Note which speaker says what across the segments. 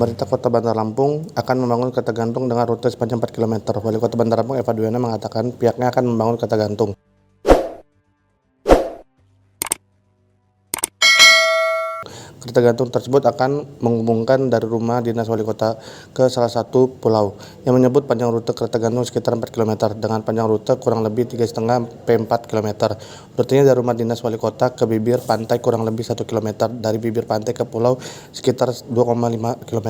Speaker 1: Pemerintah Kota Bandar Lampung akan membangun kereta gantung dengan rute sepanjang 4 km. Wali Kota Bandar Lampung Eva Dwiana mengatakan pihaknya akan membangun kereta gantung. Kereta gantung tersebut akan menghubungkan dari rumah dinas wali kota ke salah satu pulau yang menyebut panjang rute kereta gantung sekitar 4 km dengan panjang rute kurang lebih 3,5 sampai 4 km. Rutenya dari rumah dinas wali kota ke bibir pantai kurang lebih 1 km, dari bibir pantai ke pulau sekitar 2,5 km.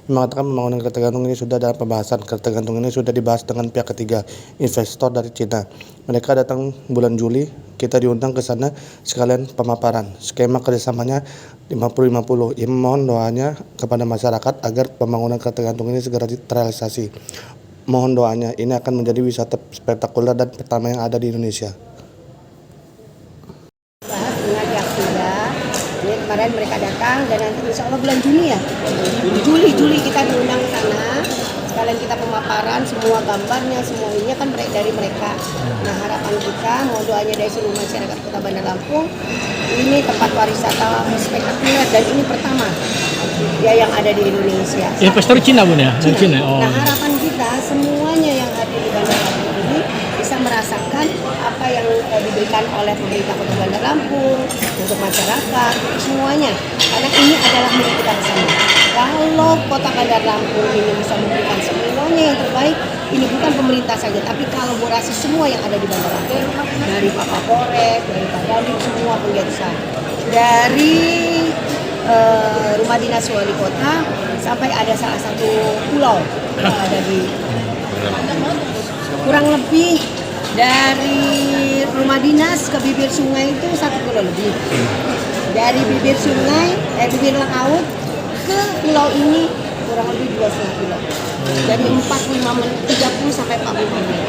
Speaker 1: Yang mengatakan pembangunan kereta gantung ini sudah dalam pembahasan. Kereta gantung ini sudah dibahas dengan pihak ketiga, investor dari Cina. Mereka datang bulan Juli, kita diundang ke sana sekalian pemaparan. Skema kerjasamanya 50-50. Ya, mohon doanya kepada masyarakat agar pembangunan kereta gantung ini segera terrealisasi. Mohon doanya, ini akan menjadi wisata spektakuler dan pertama yang ada di Indonesia.
Speaker 2: Mengajak sudah, ini kemarin mereka datang dan nanti insya Allah bulan Juni ya, Juli kita diundang ke sana. Sekalian kita pemaparan semua gambarnya, semua ini kan dari mereka. Nah, harapan kita, mau doanya dari seluruh masyarakat Kota Bandar Lampung, ini tempat pariwisata spektakuler dan ini pertama ya yang ada di Indonesia.
Speaker 3: Investor Cina Bun ya?
Speaker 2: Cina.
Speaker 3: Cina. Oh.
Speaker 2: Nah, harapan kita semuanya yang hadir di Bandar Lampung ini bisa merasakan apa yang diberikan oleh pemerintah Kota Bandar Lampung untuk masyarakat semuanya, karena ini adalah milik kita bersama. Kalau Kota Bandar Lampung ini bisa memberikan semuanya yang terbaik, ini bukan pemerintah saja, tapi kolaborasi semua yang ada di Bandar Lampung, dari Pak Kapolres, dari Pak Dandim, semua pemirsa, dari rumah dinas wali kota sampai ada salah satu pulau yang ada di kurang lebih dari rumah dinas ke bibir sungai itu 1 kilo lebih. Dari bibir sungai, bibir laut ke pulau ini kurang lebih 2,5 kilo. Jadi 45 menit, 30 sampai 45 menit.